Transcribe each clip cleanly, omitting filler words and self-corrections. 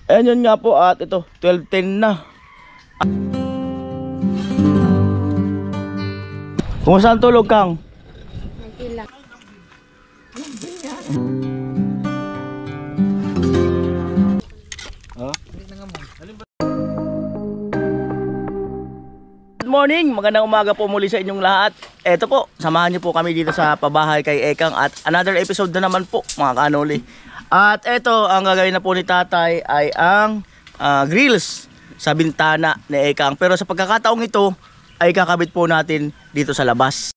Ayan yun nga po at ito 12:10 na. Kung saan tulog Kang? Good morning, magandang umaga po muli sa inyong lahat. Eto po, samahan niyo po kami dito sa pabahay kay Ekang at another episode na naman po mga kanoli. At eto, ang gagawin na po ni tatay ay ang grills sa bintana ni Ekang. Pero sa pagkakataong ito ay kakabit po natin dito sa labas.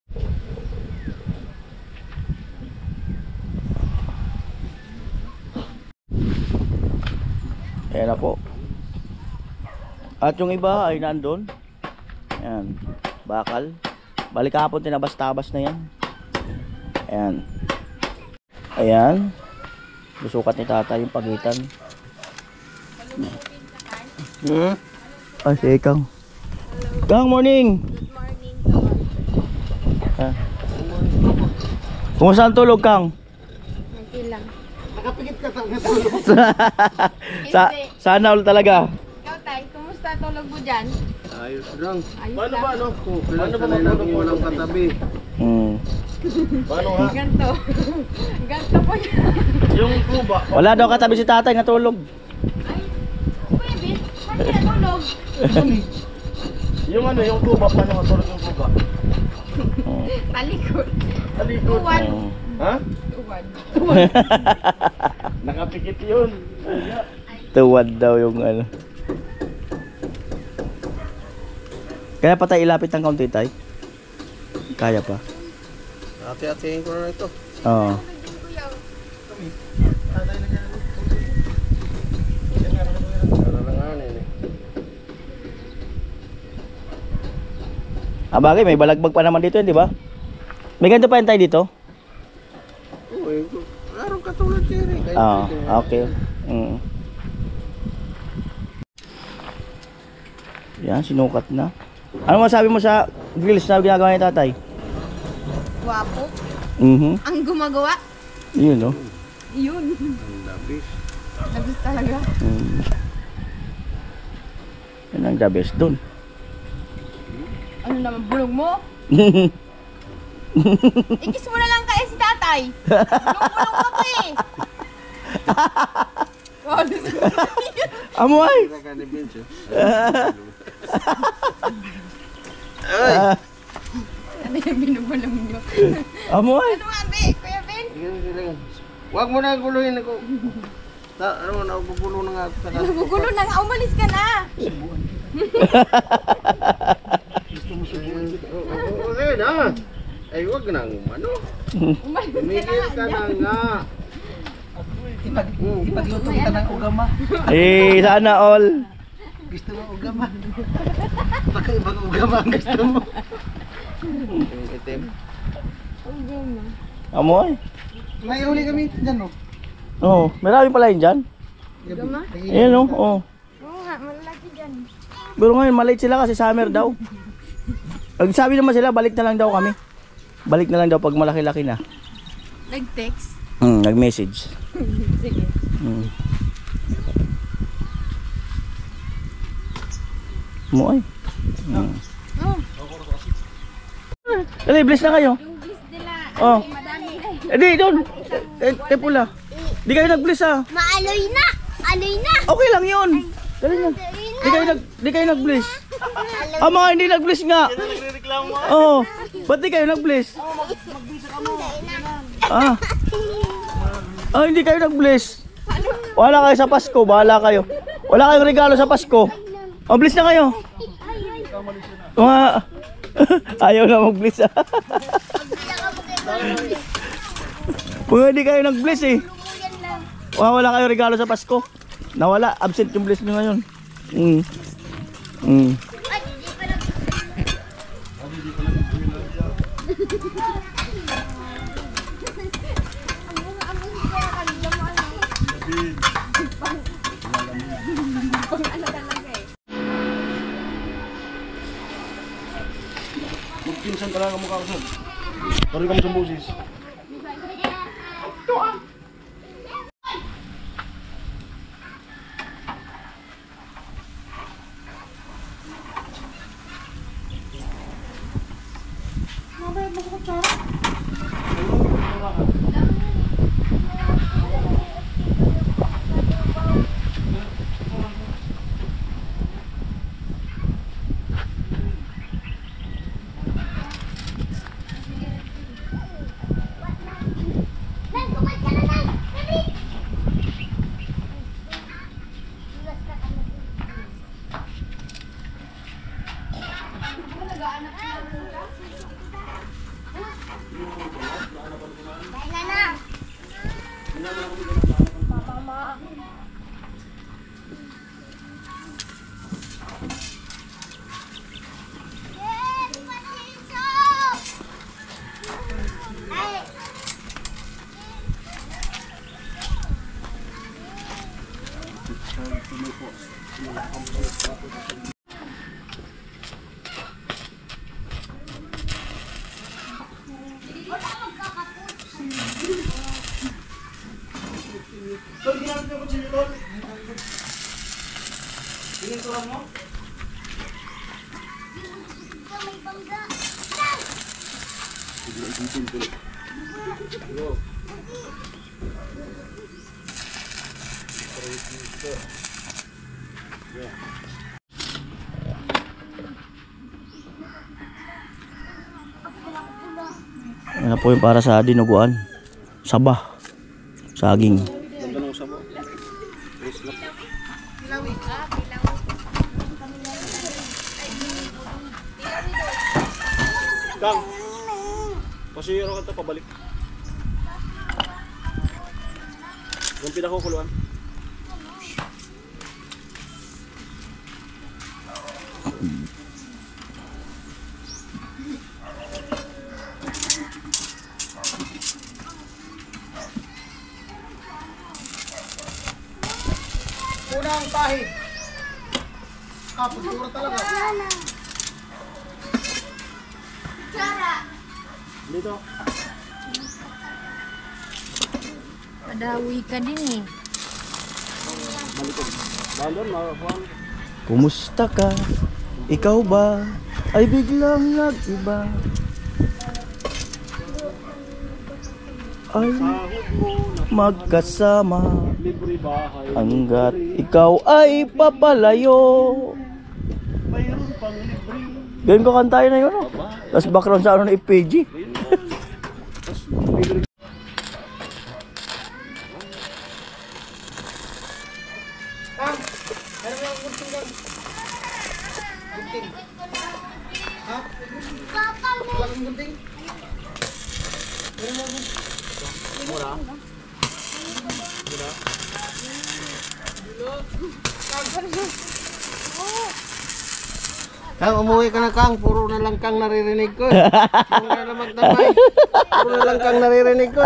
Ayan na po. At yung iba ay nandun. Ayan, bakal. Balik kahapon tinabas-tabas na yan. Ayan. Ayan. Lusukat ni tatay yung pagitan. Ay, si Ekang. Kang, morning. Good morning. Kung saan tulog Kang? Okay lang. Nakapikit ka tulog. Sana ulit talaga. Ikaw tay, kumusta tulog mo dyan? Ayos lang. Ayos Paano lang. ba ano? Paano ba matulog mo lang katabi? Paano ha? Ganto. Ganto po yan. Yung kuba. Wala daw katabi si tatay natulog. Ay, Kuya Bin, saan ka natulog? Yung ano, yung kuba. Paano matulog yung kuba? Talikod. Talikod. Tuwan. Ha? Tuwan. Nakapikit yun. Tuwad daw yung ano. Kaya pa tayo ilapit ng kaunti tay? Kaya pa? Ate-atehin ko na ito. Oo. Nararanganin eh. Bagay, may balagbag pa naman dito yun, di ba? May ganito pa yun tayo dito? Oo, araw katulad siya eh. Okay. Yan, sinukat na. Ano masabi mo sa grills na ginagawa ni tatay? Guwapo. Ang gumagawa? Yun, no? Yun. Ang labis. Labis talaga. Yan ang the best dun. Ano naman, bulog mo? Ikis mo na lang kaya si tatay. Bulong-bulong ka pa eh. Amoy! Kaya ni Vince. Ano yung binubulong nyo? Amoy! Ano nga, Be? Kuya Ben? Sige. Huwag mo na guluhin ako. Ano na, bubulo na nga. Nagugulo na nga, umalis ka na. Okay na. Ay, huwag nang ano. Umalis ka Tumigil ka na. na nga. Ipagluto kita ng ugama. Sana all. Gusto mo ugama? Baka ibang ugama ang gusto mo. Yung itim. Amoy? May uli kami dyan, no? Oo, marami pala yun dyan. Ugama? Ayan, no? Oo. Oo nga, malaki dyan. Pero ngayon, maliit sila kasi summer daw. Sabi naman sila, balik na lang daw kami. Balik na lang daw pag malaki-laki na. Nag-text? Nag-message. Sige. Amoy. Oh, Dali, bless na kayo. yung bliss nila. Oh. Ay, madami. Di, doon. Pula. Di kayo nag-bless ah. Maaloy na! Aloy na! Okay lang yun. Dali na. Di kayo nag-bless. Mga hindi nag-bless nga. Oo. Ba't di kayo nag-bless? Hindi kayo nag-bless. Wala kayo sa Pasko. Bahala kayo. Wala kayong regalo sa Pasko. Bless na kayo. Ayaw na mag-bless ah. Hindi kayo nag-bless eh. Wala kayong regalo sa Pasko. Nawala. Absent yung bless nyo ngayon. Magpinsan talaga mukha ko sir. Pari kami sa busis. Ano po yung para sa dinuguan? Saba. Saging. Kang, pasihiro ka ito pabalik. Yung pinakukuluan. Unang pahid. Pagkura talaga. Dito. Padawi ka din eh. Malikod. Balon, makakuhan. Kumusta ka? Ikaw ba ay biglang nag-iba? Ay Sahod mo na magkasama libre bahay. hanggat ikaw ay papalayo. Mayroon pang libre. Ganyan ko kantayin na yun, oh. Tapos background sa ano na FPG. Kang, meron lang gunting kang. Gunting. Ha? Wala kang gunting? Meron lang gunting. Mura. Kang, umuwi ka na Kang. Puro na lang Kang naririnig ko. Puro na lang magdamay. Puro na lang Kang naririnig ko.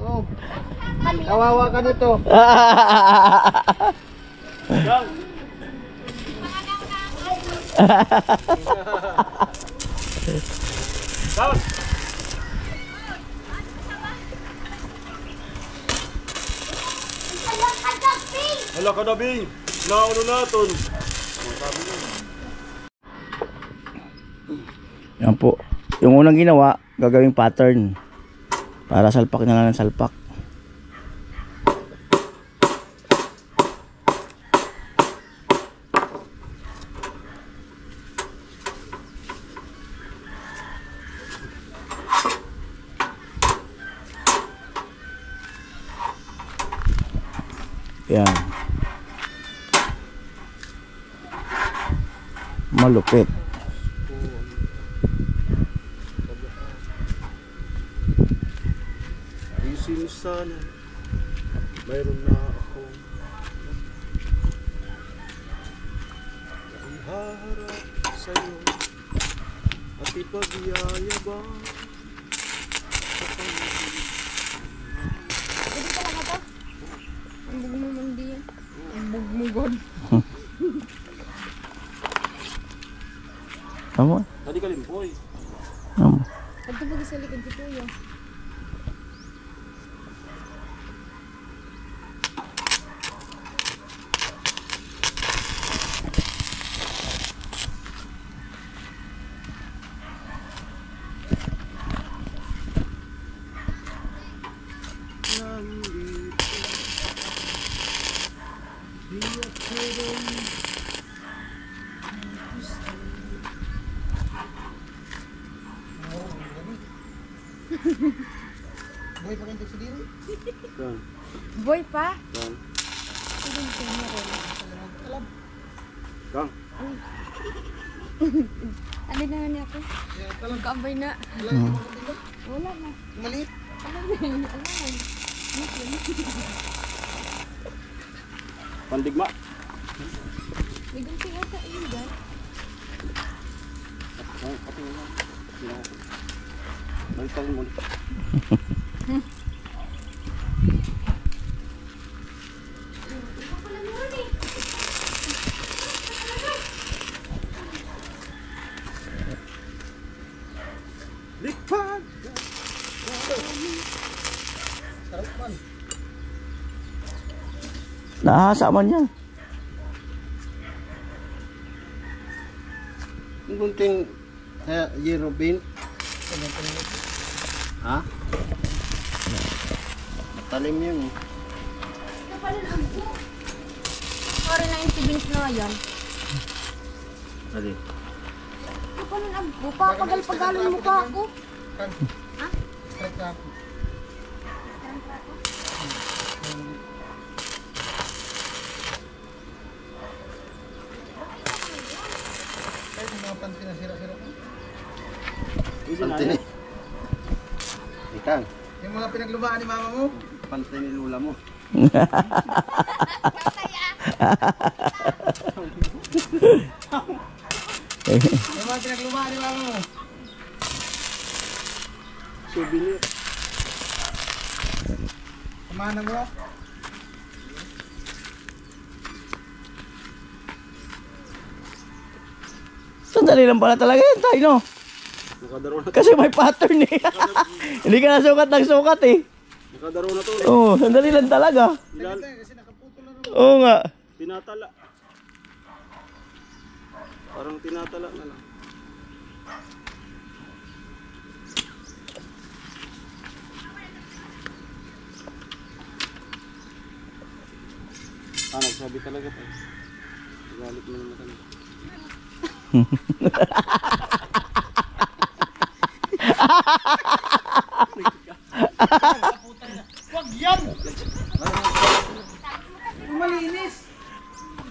Oh. Kawawa ka nito. Kang. Kang. Hala ka na, Bing. Naano natin. Yan po. Yung unang ginawa, gagawing pattern. Para salpak na lang ng salpak. Yan. Malupit. Isip sana mayroon na ako ang haharap sa'yo at ipagyayabang sa panginoon. Pwede talaga to? Ang bug mo man din. Ang bug mo god. Tama? Tadi ka limpoy. Tama. Pag tubog sa likod si Kuya. Boy, pakintag sa diri. Kang. Boy pa? Kang. Alam. Kang. Ano na nga niya ako? Magkaambay na. Wala kang gunting ba? Wala na. Maliit. Ano na yun? Ano na yun? Pandigma. May gunting ata yun dyan. Kang, pati mo lang. Balitan mo. Nahasa man yan. Yung kunting zero bean. Ha? Matalim yun eh. Sorry na yung sibins na yan. Adi. Kapal ng agpo, papagal-pagal mo pa ako. Ha? Pantin eh. Ikang. Yung mga pinaglumaan ni mama mo. Pantin ni lula mo. Yung mga pinaglumaan ni mama mo. Souvenir. Kumana mo. Sandali lang pala talaga yan tayo, no? Nakadaro na. Kasi may pattern eh. Hindi ka nasukat ng sukat eh. Nakadaro na to. Oo, sandali lang talaga. Kasi nakaputo na rin. Oo nga. Tinatala. Parang tinatala na lang. Nagsabi talaga tayo. Galit mo naman kami. Wag yan! Malinis!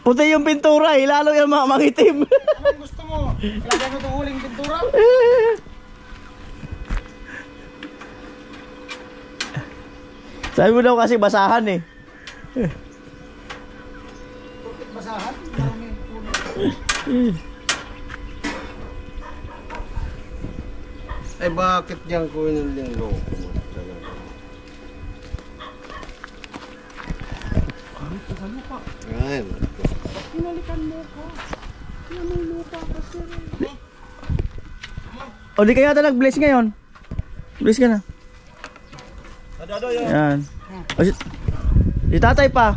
Puti yung pintura eh, lalo yung mga mangitim. Anong gusto mo? Ilagay mo itong huling pintura? Sabi mo daw kasi basahan eh. Bakit basahan? Marami puno. Ay bakit diyan ko yung loko mo? Ay, O di kaya ata nag-bless ngayon. Bless ka na. Yan. O, si tatay pa.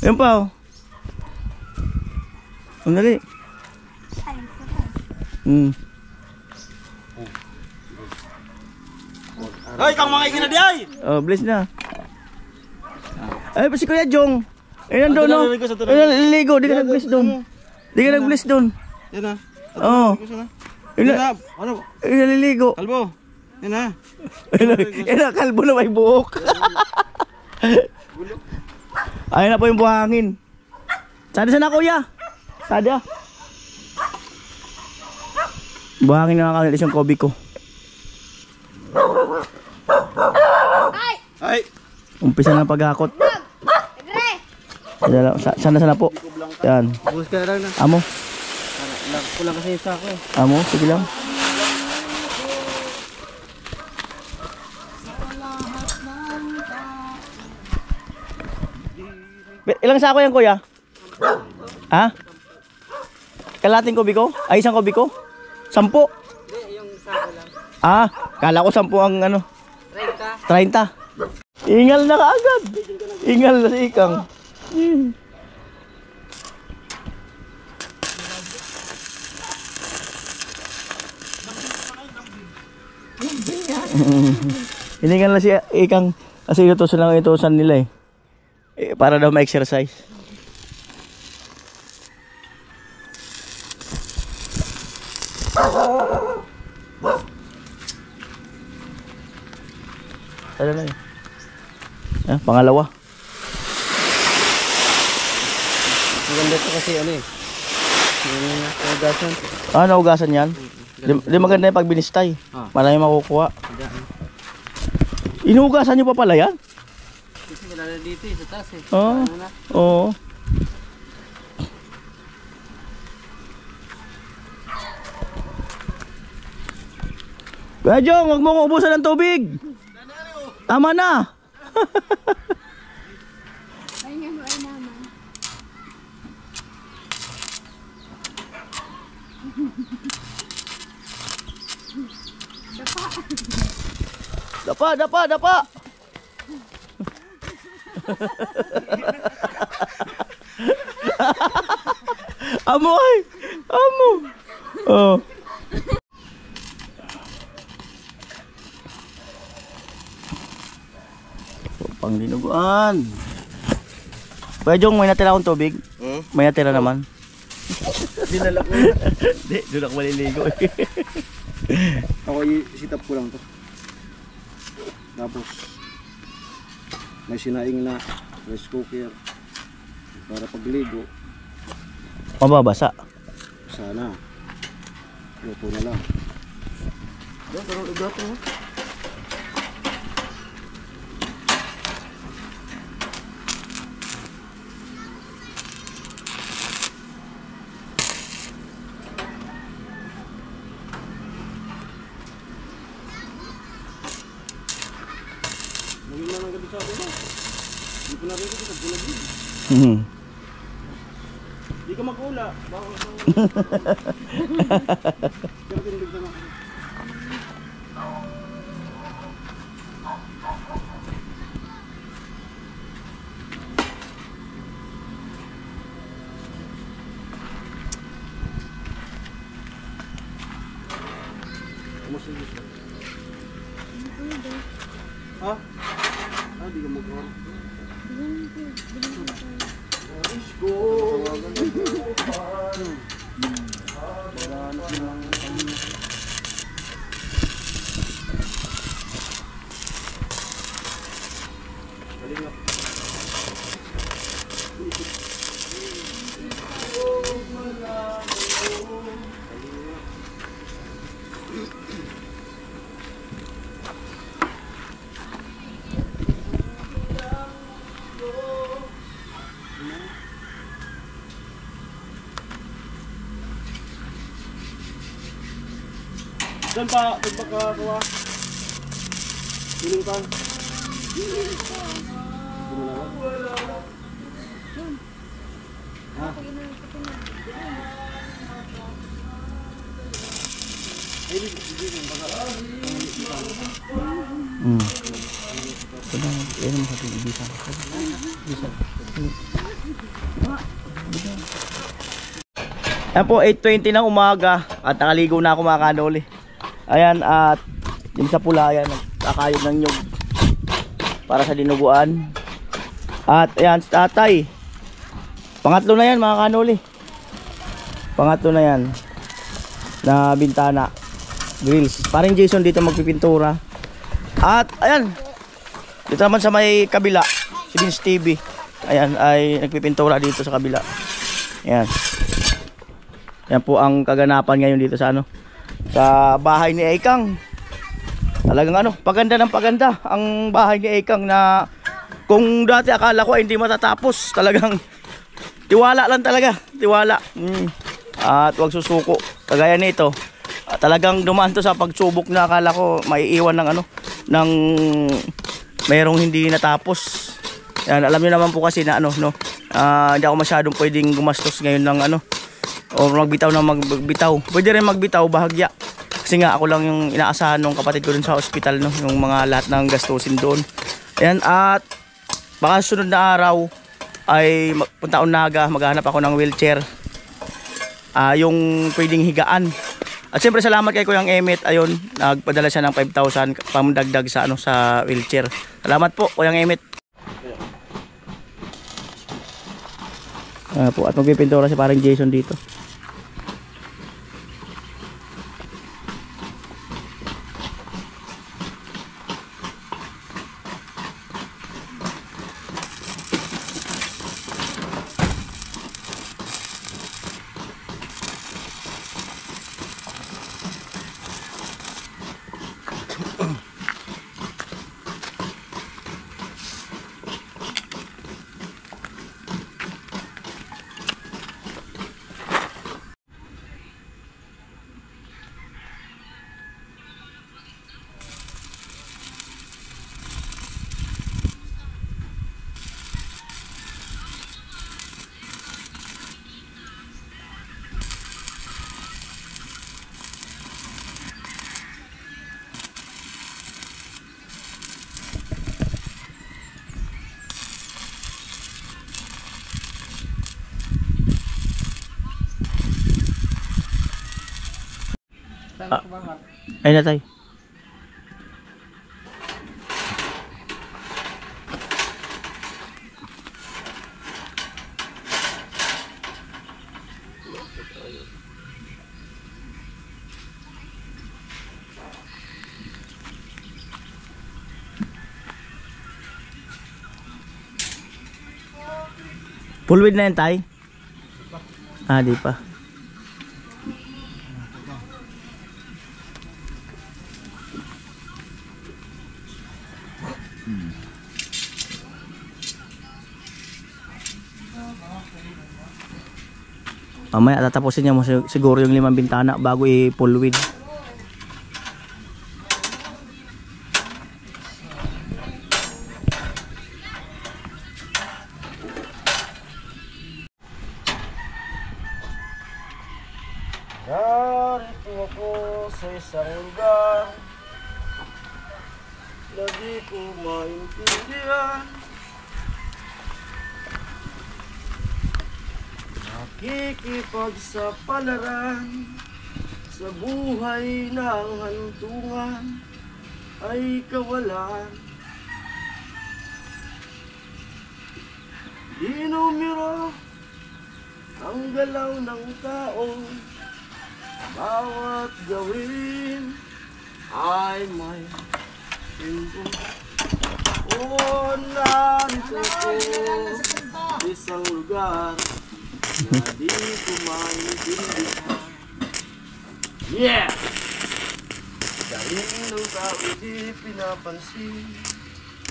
Yan pa oh. Sandali. Hoy, kang mga ikinadi ay! Oh, bless na. Ay, pa si Kuya Jong. Ayun doon, no? Ayun, liligo. Di ka nag-bless doon. Di ka nag-bless doon. Yan na. Oo. Yan na. Ano? Ayun, naliligo. Kalbo. Yan na. Ayun, kalbo na may buhok. Ayun na po yung buhangin. Sada sana, Kuya. Sada. Buhangin na nakakalis yung kobe ko. Ay! Umpisa na paghakot. Sana po. Yan. Bus ka lang na. Amo. Kulang kasi sa ako eh. Amo, sige lang. Ilang sako yan, Kuya? Ha? Kalating kobi ko? Ay, isang kobi ko? 10? Hindi, yung sako lang. Ah, kala ko 10 ang ano. 30. Ingal na kaagad. Ingal na si Ikang. Hiningal na si Ikang kasi itutusan lang itutusan nila eh. Para daw ma-exercise. Ano na yun? Pangalawa. Maganda ito kasi ano eh. Ugasan. Ah, naugasan yan? Di maganda yung pag binistay. Marami makukuha. Inuugasan nyo pa pala yan? Kasi wala na dito eh, sa taas eh. Oo. Oo. Kuya Jong, huwag mong ubusan ng tubig. Tama na. Ay nga mo ay naman. Dapa, dapa, dapa. Amoy! Amo! Oh. Pang dinuguan. Kuya Jong, may natira akong tubig. May natira naman. Dinala ko. Hindi, doon ako maliligo eh. Ako sit-up ko lang to. Tapos may sinaing na rice cooker para pagligo. Mababasa. Sana. Luto na lang. Diyan, pero igato mo. Lagyan na ng gabi sa atin mo. Hindi ko narinig ito. Bulagin. Hindi ka magkula. Bawal sa... Pero tindig na. Kumusta yung gusto? Ha? Ah, di ka magkula. Let's go! Saan pa? Nagpakakawa? Piling pa? Ha? Ay, hindi baka. Yan mo sabi, ibisa. Ibisa. Ayan po, 8:20 ng umaga at nakaligo na ako mga kanoli. Ayan, at yung sa pula, ayan, nakakayod ng nyug para sa dinuguan. At ayan, si tatay, pangatlo na yan mga kanoli. Pangatlo na yan na bintana grills. Parang Jason dito magpipintura. At ayan, dito naman sa may kabila, si Vince TV, ayan, ay nagpipintura dito sa kabila. Ayan. Yan po ang kaganapan ngayon dito sa ano, sa bahay ni Ekang. Talagang ano, paganda ng paganda ang bahay ni Ekang na kung dati akala ko ay hindi matatapos. Talagang tiwala lang talaga, tiwala. At wag susuko. Kagaya nito, talagang dumaan to sa pagsubok na akala ko maiiwan ng ano, ng mayroong hindi natapos. Yan, alam niyo naman po kasi na ano, no, hindi ako masyadong pwedeng gumastos ngayon ng ano, o magbitaw na magbitaw. Pwede rin magbitaw bahagya. Kasi nga ako lang yung inaasahan ng kapatid ko dun sa ospital, no, yung mga lahat ng gastusin doon. Ayan, at baka sunod na araw ay punta Unaga, maghanap ako ng wheelchair. Yung pwedeng higaan. At siyempre salamat kay Kuyang Emmet, ayun, nagpadala siya ng 5,000 pamdagdag sa ano, sa wheelchair. Salamat po Kuyang Emmet. Po, at magpipintura si parang Jason dito. Ay na tay. Full width na yan tay? Ah, di pa. Mamaya tatapusin niya mo siguro yung 5 bintana bago i-full width. Narito ako sa isang lugar na di ko maintindihan. Nakikipagsapalaran sa buhay ng hantungan ay kawalan. Di numero ang galaw ng tao, bawat gawin ay may timbo. O narito ko isang lugar na di ko maintindihan. Yeah! Daring ng tao di pinapansin,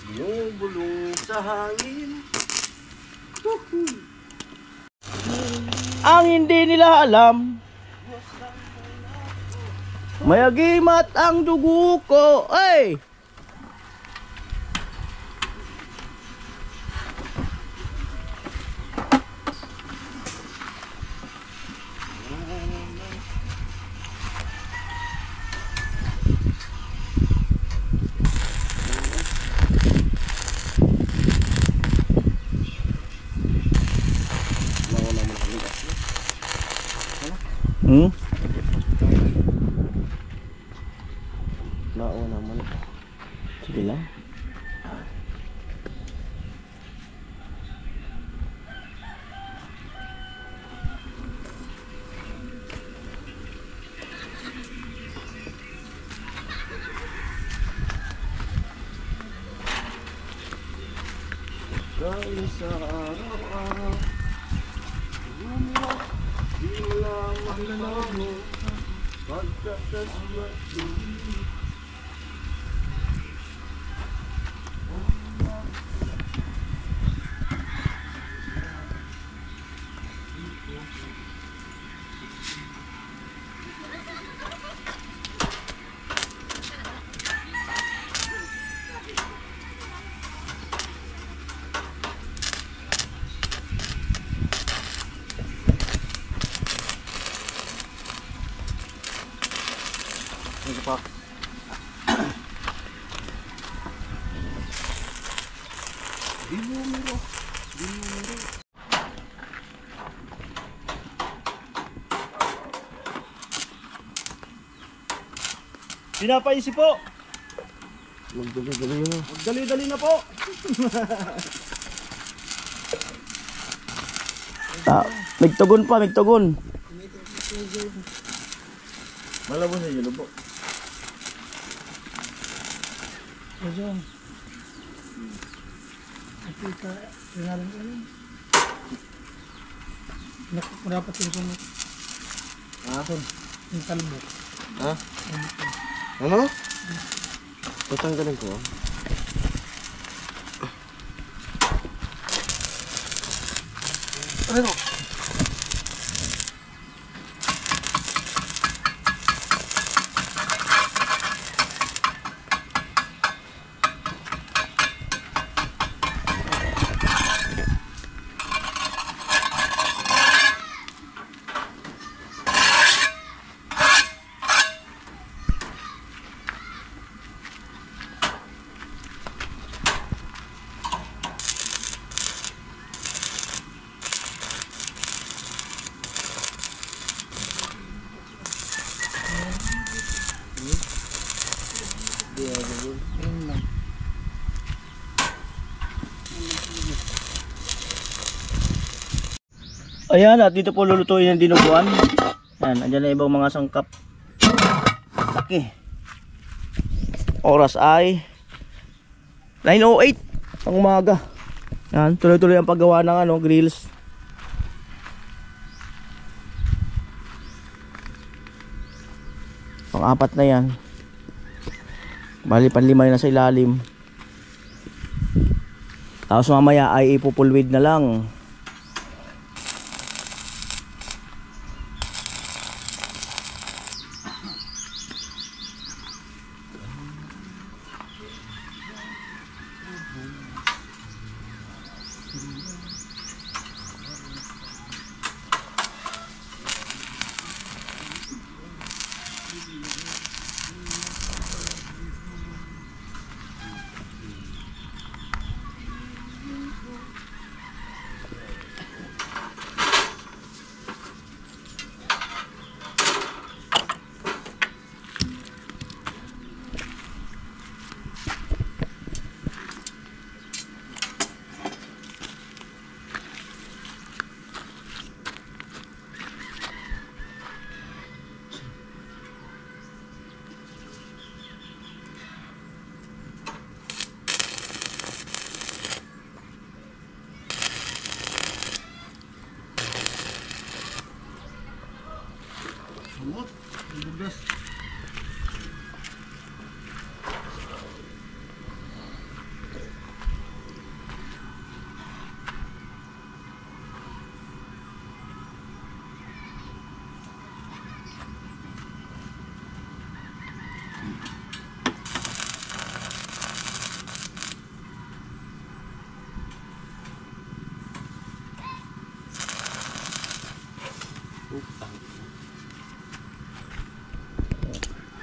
binubulong sa hangin. Woohoo! Ang hindi nila alam, may agimat ang dugo ko. Ay! Hmm? Nauna naman. Sige lang. Dahil sa araw-araw, umiyak, di mo lamang mo, pagkakaswat ko. Ito pa. Binumero. Pinapaisip po. Magdali-dali na. Magdali-dali na po. Migtugon pa, migtugon. Malabos na yun po. Medyo. Kita tinggalan ko yun. Dapat yung sunod. Yung kalbo. Ha? Ano? Tatanggalin ko. Ano? Ayan, at dito po lulutuin yung dinuguan. Ayan, andyan na ibang mga sangkap. Laki. Oras ay 9:08 ang umaga. Ayan, tuloy-tuloy ang paggawa ng grills. Pang-apat na yan. Bali, panlima na sa ilalim. Tapos mamaya ay ipupulwid na lang.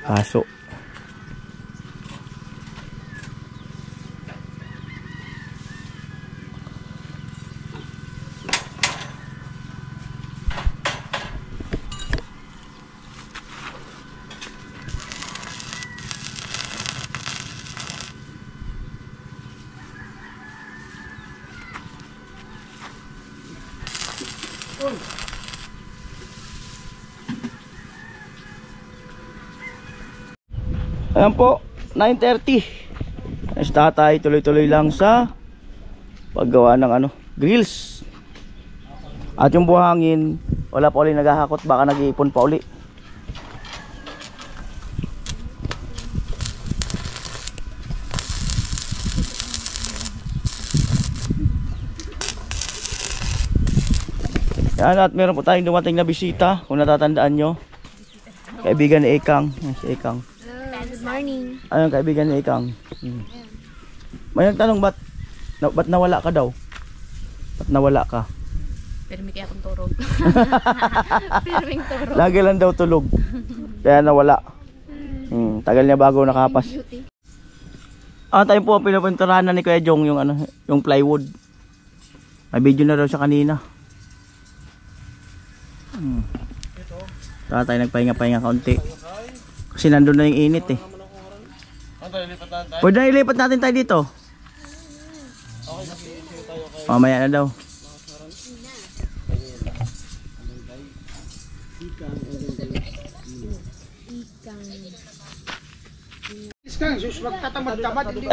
Paso. Ayan po, 9:30. Si tatay tuloy-tuloy lang sa paggawa ng grills. At yung buhangin, wala pa uli naghahakot, baka nag-iipon pa uli. Yan, at meron po tayong dumating na bisita, kung natatandaan nyo. Kaibigan ni Ekang. Si Ekang. Good morning. Ayun, kaibigan ni Ekang. May nagtanong, ba't nawala ka daw? Ba't nawala ka? Pero may kaya akong turog. Pero may turog. Lagi lang daw tulog. Kaya nawala. Tagal niya bago nakapas. Tayo po ang pinapinturahan ni Kuya Jong yung plywood. May video na daw siya kanina. Tayo nagpahinga-pahinga kaunti. Kasi nandun na yung init eh. Pwede na ilipat natin tayo dito. Mamaya na daw.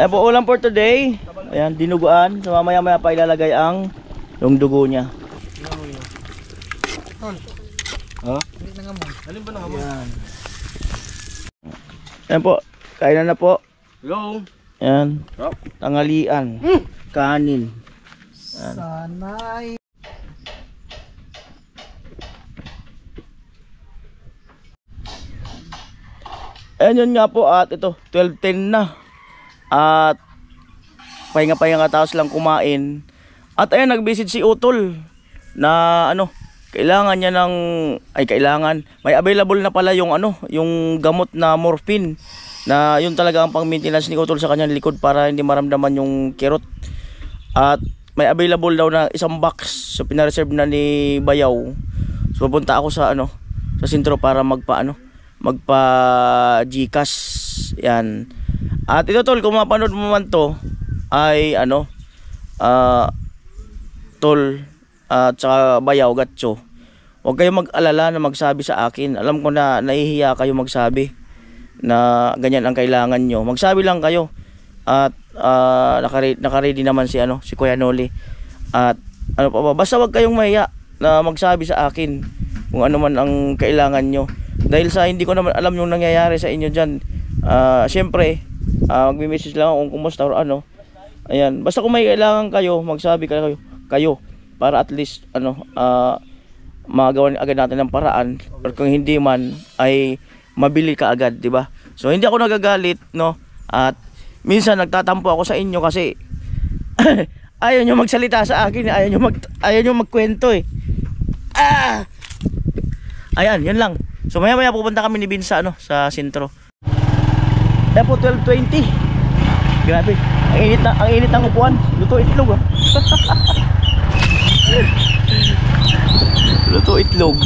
Ayan po ulam for today. Ayan, dinuguan. So mamaya-maya pa ilalagay yung dugo niya. Ayan po, kainan na po. Hello. Ayan, tanghalian, kanin. Ayan. Sanay. Ayan yun nga po, at ito 12:10 na. At pahinga-pahinga tapos lang kumain. At ayan, nag-visit si Utol na kailangan niya may available na pala yung yung gamot na morphine, na yun talaga ang pang-maintenance ni Utol sa kanyang likod para hindi maramdaman yung kirot. At may available daw na isang box, so pina-reserve na ni Bayaw. So pupunta ako sa sa sentro para magpa Gcash. Yan. At ito tol, kung mapanood mo man to ay tol, at saka bayaw, gatso, huwag kayong mag-alala na magsabi sa akin. Alam ko na nahihiya kayo magsabi na ganyan ang kailangan nyo. Magsabi lang kayo. At naka-ready naman si Kuya Noli. At ano pa ba, basta wag kayong mahiya na magsabi sa akin kung ano man ang kailangan nyo. Dahil sa hindi ko naman alam yung nangyayari sa inyo dyan. Syempre, magme-message lang ako kung kumusta or ano. Ayan, basta kung may kailangan kayo, magsabi kayo para at least magawa agad natin ng paraan. Or kung hindi man ay mabili ka agad, di ba? So hindi ako nagagalit, no? At minsan nagtatampo ako sa inyo kasi ayaw nyo magsalita sa akin, ayaw nyo magkwento eh. Ayan, yun lang. So maya maya pupunta kami ni Vince sa sentro. Kaya po 12:20. Grabe, ang init ng upuan. Luto itlog Luto itlog.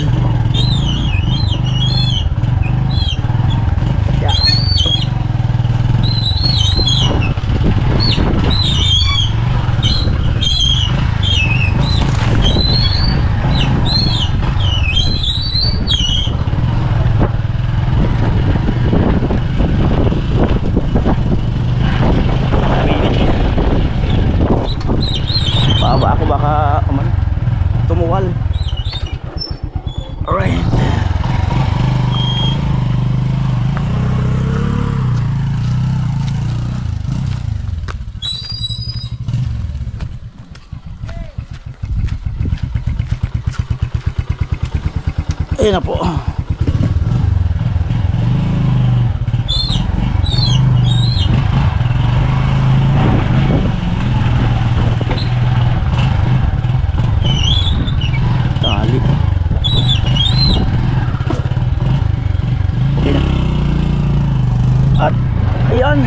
Yeah. Ako baka tumuwal. Alright. Ayun na po. At ayan,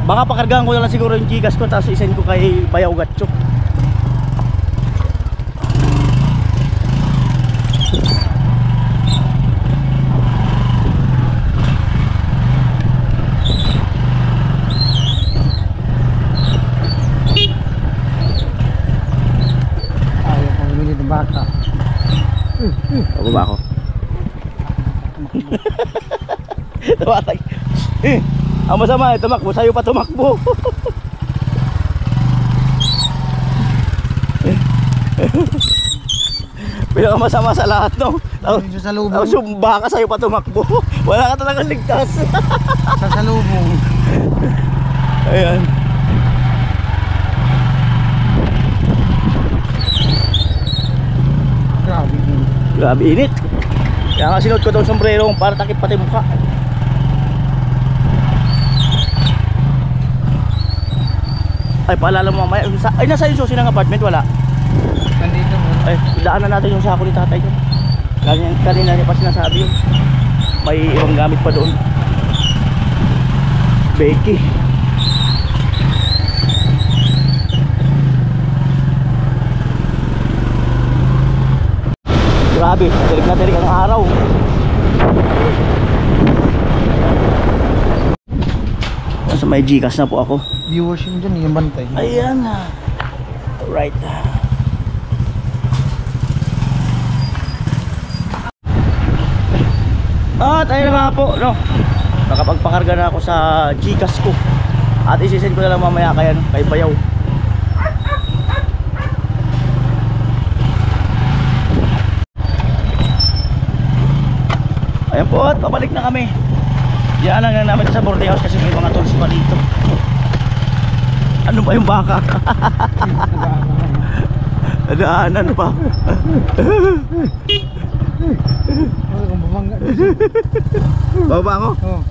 baka pakargahan ko na lang siguro yung Gcash ko tapos isend ko kay Bayaw Gatso. Ayaw pang bumili ng baka. Ako ba ako? Tumatag. Ang masama, tumakbo sa'yo pa tumakbo. Pinakamasama sa lahat, no? Medyo sa lubong. Tapos yung baka sa'yo pa tumakbo. Wala ka talagang ligtas. Sa salubong. Ayan. Grabe yun. Grabe init. Kaya nga sinuot ko itong sombrero para takip pati mukha. Ay, paalala mo mamaya. Ay, nasa yung susi ng apartment, wala. Nandito mo. Ay, daanan natin yung sako ni tatay dyan. Kanina niya pa sinasabi yun. May ibang gamit pa doon. Becky. Grabe, tirik na tirik ang araw. Nasa may Gcash na po ako. Viewers yun dyan, yung bantay. Ayan na. Right. At ayun nga po, no. Nakapagpakarga na ako sa Gcash ko. At isisend ko na lang mamaya kay Bayaw. Ayan po, at pabalik na kami. Diyan lang namin sa boarding house kasi may mga tools pa dito. Ano ba yung baka? Nadaanan pa. Wala kang bumangga. Baba ako? Oo.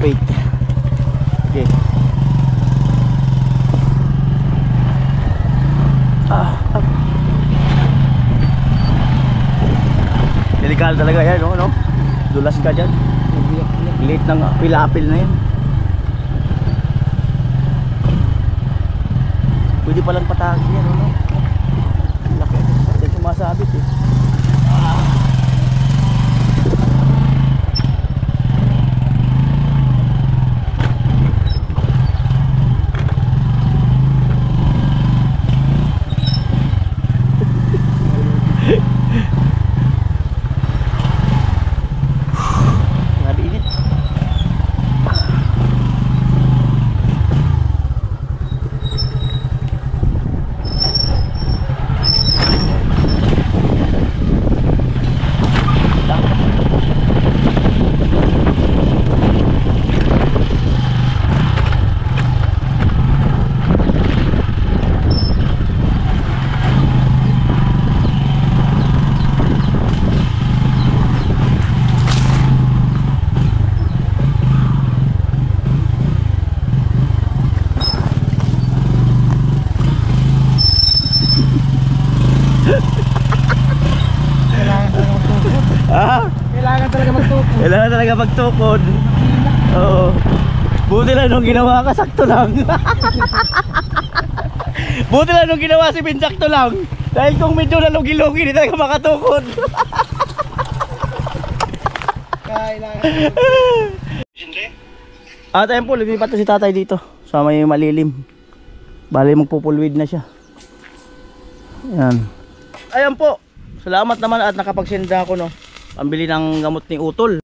Wait. Okay. Delikado talaga yan, no? Dulas ka dyan. Late ng pila-apil na yan. Pwede palang patagin yan, no? Laki. Yan sumasabit eh. Ah? Kailangan talaga magtuko. Kailangan talaga magtukod. Oo. Buti lang nung ginawa ka, sakto lang. Buti lang nung ginawa si Ben, sakto lang. Dahil kung medyo nalugi-lugi, hindi talaga makatukod. Kailangan. At ayun po, lumipat na si tatay dito sa may malilim. Bali magpupulwid na siya. Ayan. Ayan po. Salamat naman at nakapagsenda ako, no. Pambili ng gamot ni Utol.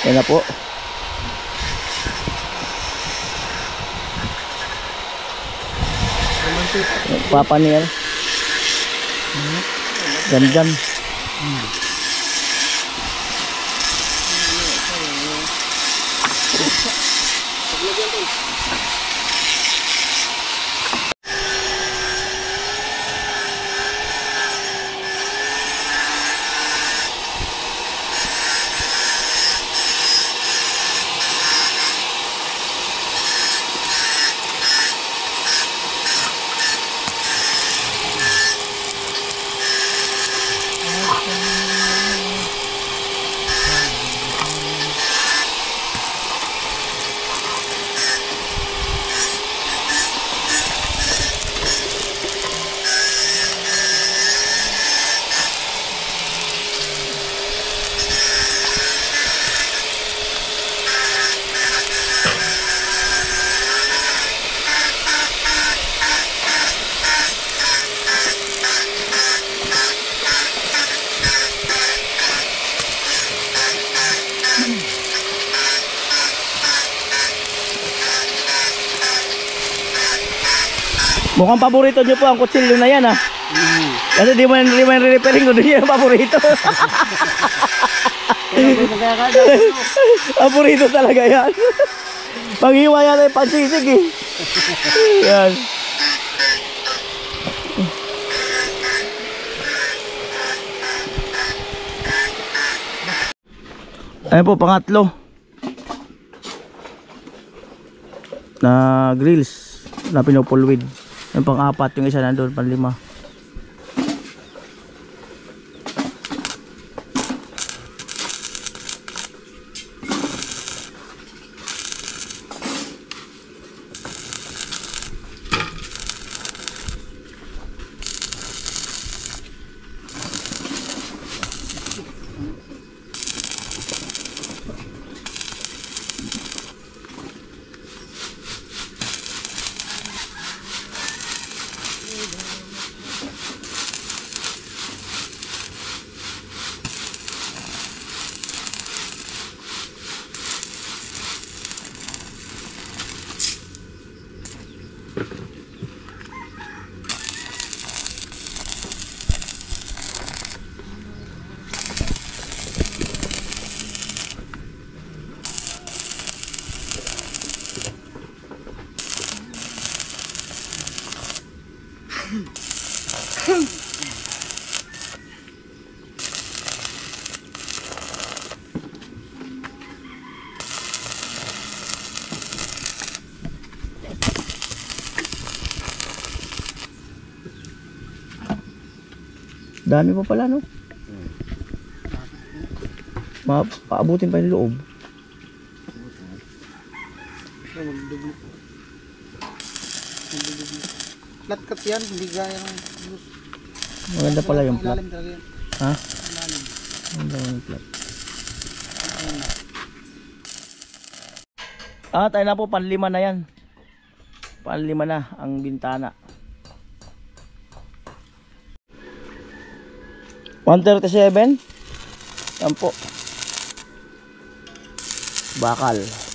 Ayan na po. Papa niya. Gandan. Mukhang paborito nyo po ang kutsilyo na yan, ha? Kasi di mo yung re-repairing ko, doon yung paborito. Paborito talaga yan. Panghiwa yan ay pansisig, eh. Yan. Ayan po, pangatlo na grills na pinupulwid. Yung pang-apat, yung isa nandun, pang-lima. Dami pa pala, no? Paabutin pa yung loob. Flat cut yan, hindi gaya ng Maganda pala yung plat. ilalim talaga yan. Ha? Ilalim. Maganda yung plat. At ayun na po, panlima na yan. Panlima na ang bintana. 137. Yan po. Bakal.